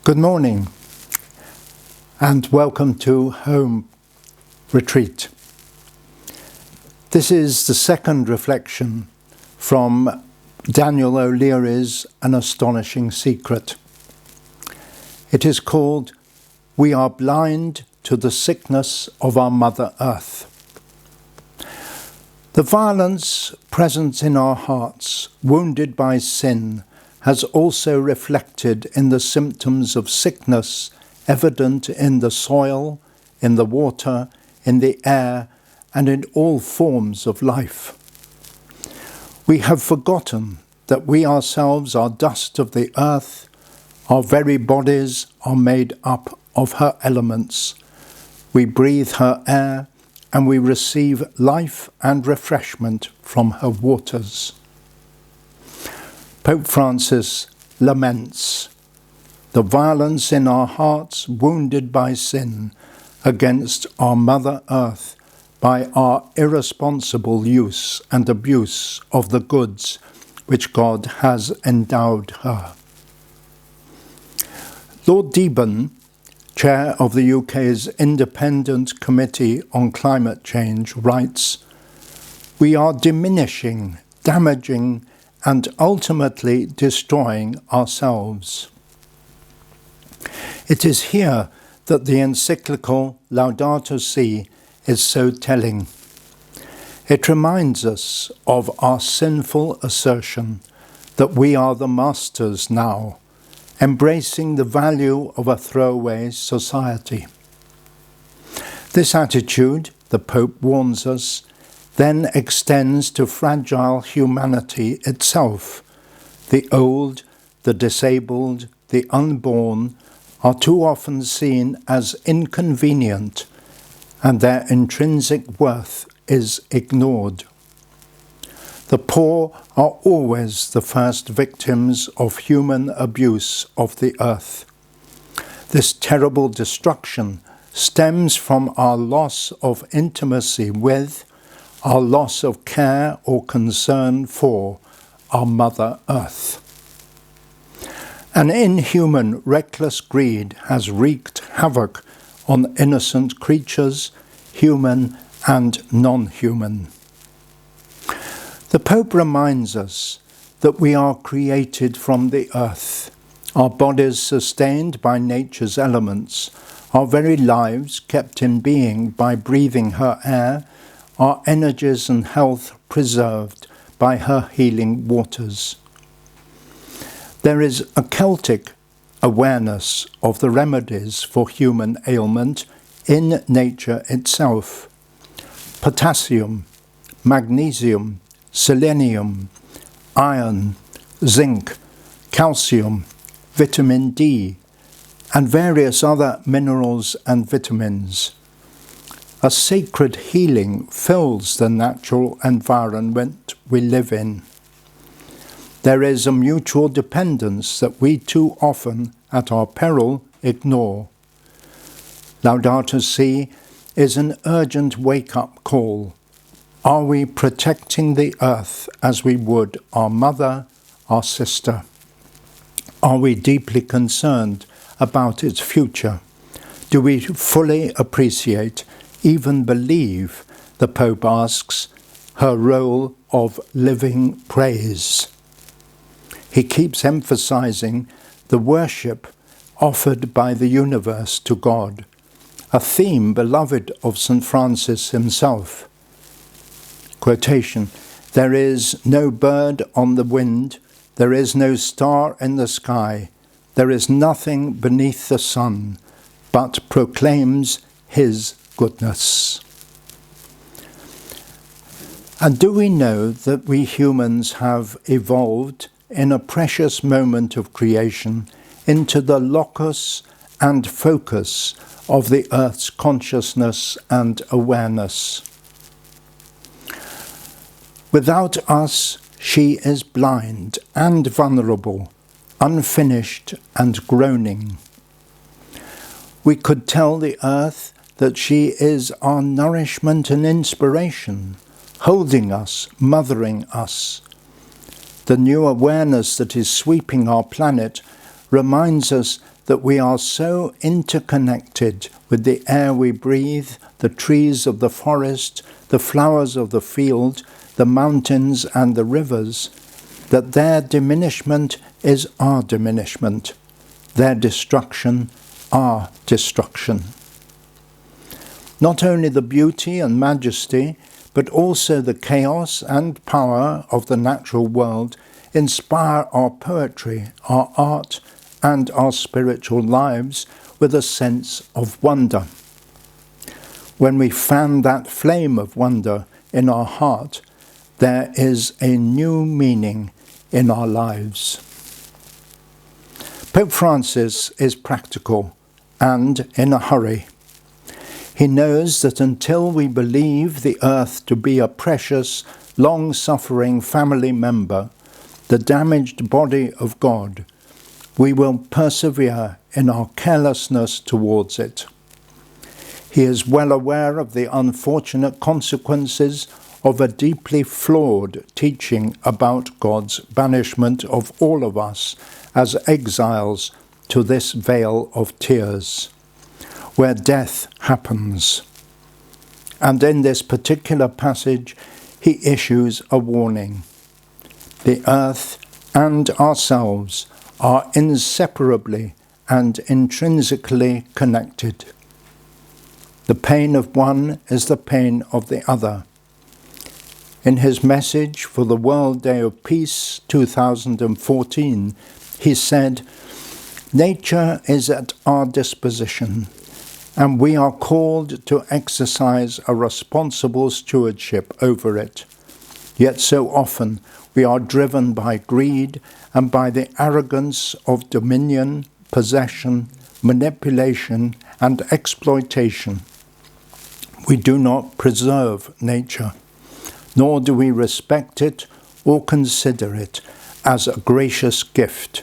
Good morning and welcome to Home Retreat. This is the second reflection from Daniel O'Leary's An Astonishing Secret. It is called, We Are Blind to the Sickness of Our Mother Earth. The violence present in our hearts, wounded by sin, has also reflected in the symptoms of sickness evident in the soil, in the water, in the air, and in all forms of life. We have forgotten that we ourselves are dust of the earth, our very bodies are made up of her elements. We breathe her air, and we receive life and refreshment from her waters. Pope Francis laments the violence in our hearts wounded by sin against our Mother Earth by our irresponsible use and abuse of the goods which God has endowed her. Lord Deben, chair of the UK's Independent Committee on Climate Change, writes, "We are diminishing, damaging, and ultimately destroying ourselves." It is here that the encyclical Laudato Si is so telling. It reminds us of our sinful assertion that we are the masters now, embracing the value of a throwaway society. This attitude, the Pope warns us, then extends to fragile humanity itself. The old, the disabled, the unborn are too often seen as inconvenient, and their intrinsic worth is ignored. The poor are always the first victims of human abuse of the earth. This terrible destruction stems from our loss of intimacy with, our loss of care or concern for our Mother Earth. An inhuman, reckless greed has wreaked havoc on innocent creatures, human and non-human. The Pope reminds us that we are created from the earth, our bodies sustained by nature's elements, our very lives kept in being by breathing her air, our energies and health preserved by her healing waters. There is a Celtic awareness of the remedies for human ailment in nature itself. Potassium, magnesium, selenium, iron, zinc, calcium, vitamin D, and various other minerals and vitamins. A sacred healing fills the natural environment we live in. There is a mutual dependence that we too often, at our peril, ignore. Laudato Si is an urgent wake-up call. Are we protecting the earth as we would our mother, our sister? Are we deeply concerned about its future? Do we fully appreciate, even believe, the Pope asks, her role of living praise? He keeps emphasizing the worship offered by the universe to God, a theme beloved of St. Francis himself. Quotation, "There is no bird on the wind, there is no star in the sky, there is nothing beneath the sun, but proclaims his goodness." And do we know that we humans have evolved in a precious moment of creation into the locus and focus of the earth's consciousness and awareness? Without us, she is blind and vulnerable, unfinished and groaning. We could tell the earth that she is our nourishment and inspiration, holding us, mothering us. The new awareness that is sweeping our planet reminds us that we are so interconnected with the air we breathe, the trees of the forest, the flowers of the field, the mountains and the rivers, that their diminishment is our diminishment, their destruction our destruction. Not only the beauty and majesty, but also the chaos and power of the natural world inspire our poetry, our art, and our spiritual lives with a sense of wonder. When we fan that flame of wonder in our heart, there is a new meaning in our lives. Pope Francis is practical and in a hurry. He knows that until we believe the earth to be a precious, long-suffering family member, the damaged body of God, we will persevere in our carelessness towards it. He is well aware of the unfortunate consequences of a deeply flawed teaching about God's banishment of all of us as exiles to this vale of tears, where death happens. And in this particular passage, he issues a warning. The earth and ourselves are inseparably and intrinsically connected. The pain of one is the pain of the other. In his message for the World Day of Peace 2014, he said, "Nature is at our disposition, and we are called to exercise a responsible stewardship over it. Yet so often we are driven by greed and by the arrogance of dominion, possession, manipulation, and exploitation. We do not preserve nature, nor do we respect it or consider it as a gracious gift,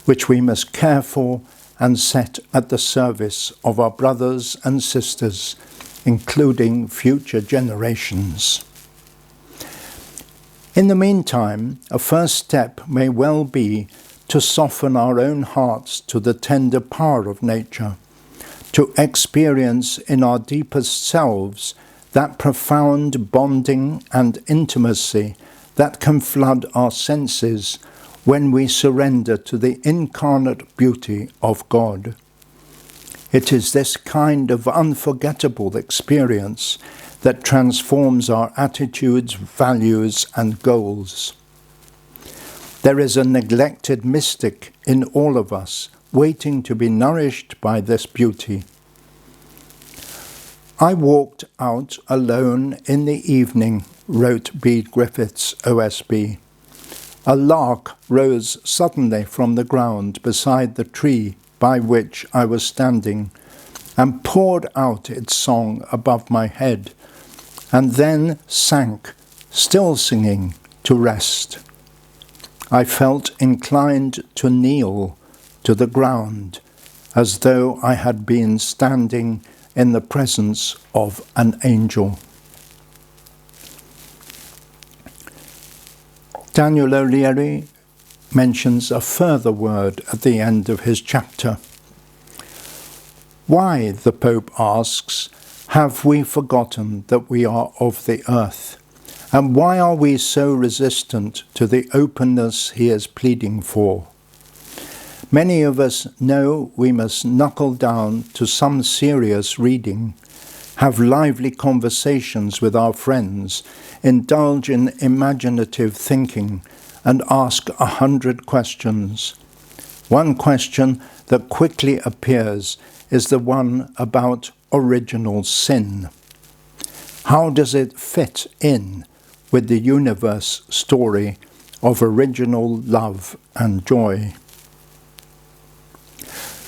which we must care for and set at the service of our brothers and sisters, including future generations." In the meantime, a first step may well be to soften our own hearts to the tender power of nature, to experience in our deepest selves that profound bonding and intimacy that can flood our senses when we surrender to the incarnate beauty of God. It is this kind of unforgettable experience that transforms our attitudes, values, and goals. There is a neglected mystic in all of us, waiting to be nourished by this beauty. "I walked out alone in the evening," wrote Bede Griffiths, OSB. "A lark rose suddenly from the ground beside the tree by which I was standing, and poured out its song above my head, and then sank, still singing, to rest. I felt inclined to kneel to the ground, as though I had been standing in the presence of an angel." Daniel O'Leary mentions a further word at the end of his chapter. Why, the Pope asks, have we forgotten that we are of the earth? And why are we so resistant to the openness he is pleading for? Many of us know we must knuckle down to some serious reading, have lively conversations with our friends, indulge in imaginative thinking, and ask 100 questions. One question that quickly appears is the one about original sin. How does it fit in with the universe story of original love and joy?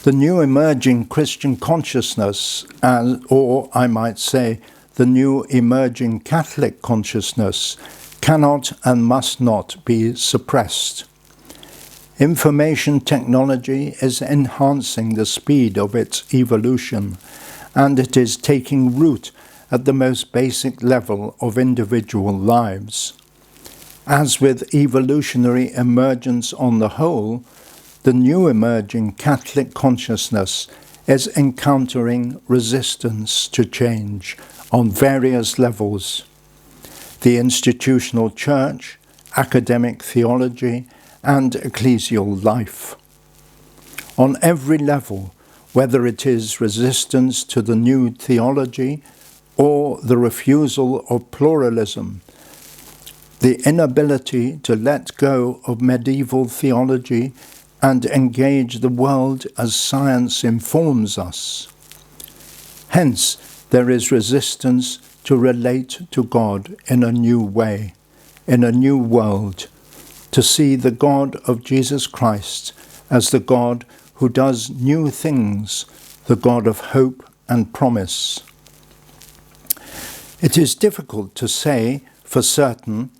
The new emerging Christian consciousness, or I might say, the new emerging Catholic consciousness, cannot and must not be suppressed. Information technology is enhancing the speed of its evolution, and it is taking root at the most basic level of individual lives. As with evolutionary emergence on the whole, the new emerging Catholic consciousness is encountering resistance to change on various levels. The institutional church, academic theology, and ecclesial life. On every level, whether it is resistance to the new theology or the refusal of pluralism, the inability to let go of medieval theology and engage the world as science informs us. Hence, there is resistance to relate to God in a new way, in a new world, to see the God of Jesus Christ as the God who does new things, the God of hope and promise. It is difficult to say for certain,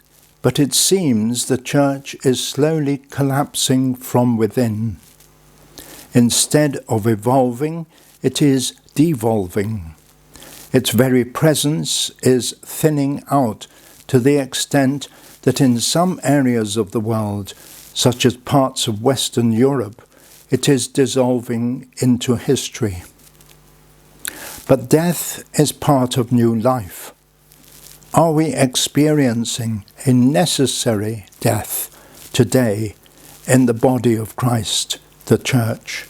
but it seems the Church is slowly collapsing from within. Instead of evolving, it is devolving. Its very presence is thinning out to the extent that in some areas of the world, such as parts of Western Europe, it is dissolving into history. But death is part of new life. Are we experiencing a necessary death today in the body of Christ, the Church?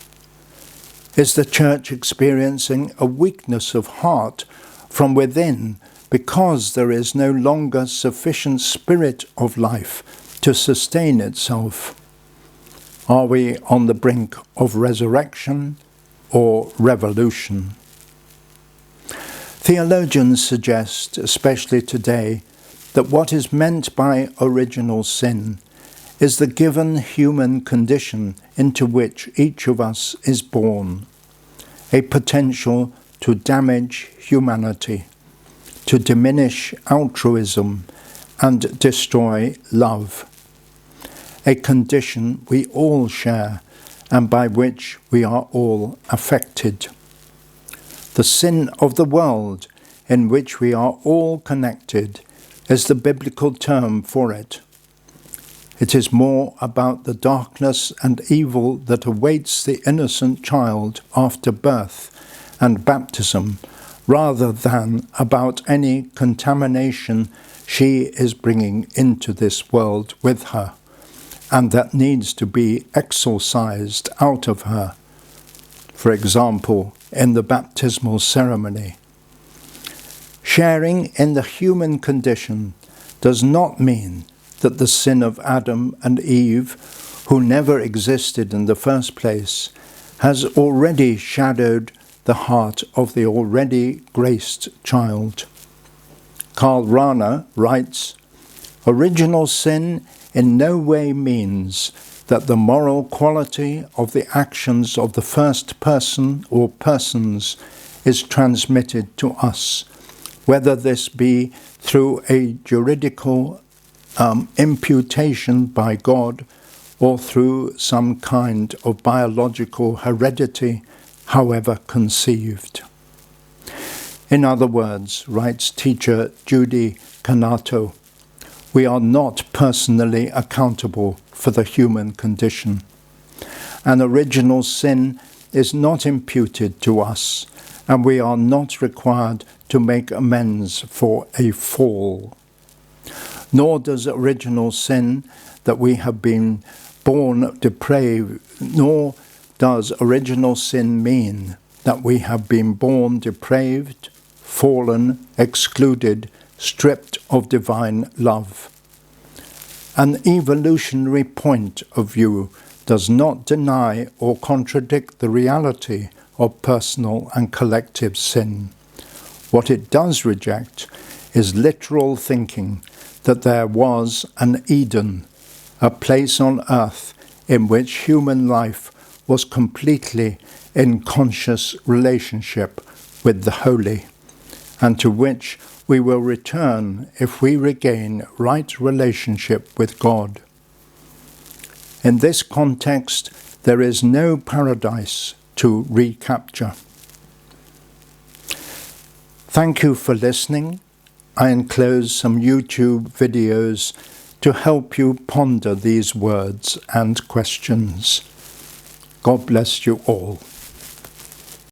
Is the Church experiencing a weakness of heart from within because there is no longer sufficient spirit of life to sustain itself? Are we on the brink of resurrection or revolution? Theologians suggest, especially today, that what is meant by original sin is the given human condition into which each of us is born, a potential to damage humanity, to diminish altruism and destroy love, a condition we all share and by which we are all affected. The sin of the world, in which we are all connected, is the biblical term for it. It is more about the darkness and evil that awaits the innocent child after birth and baptism, rather than about any contamination she is bringing into this world with her, and that needs to be exorcised out of her. For example, in the baptismal ceremony. Sharing in the human condition does not mean that the sin of Adam and Eve, who never existed in the first place, has already shadowed the heart of the already graced child. Karl Rahner writes, "Original sin in no way means that the moral quality of the actions of the first person or persons is transmitted to us, whether this be through a juridical imputation by God or through some kind of biological heredity, however conceived." In other words, writes teacher Judy Canato, we are not personally accountable for the human condition. An original sin is not imputed to us, and we are not required to make amends for a fall. Nor does original sin that we have been born depraved, nor does original sin mean that we have been born depraved, fallen, excluded, stripped of divine love. An evolutionary point of view does not deny or contradict the reality of personal and collective sin. What it does reject is literal thinking that there was an Eden, a place on earth in which human life was completely in conscious relationship with the holy, and to which we will return if we regain right relationship with God. In this context, there is no paradise to recapture. Thank you for listening. I enclose some YouTube videos to help you ponder these words and questions. God bless you all.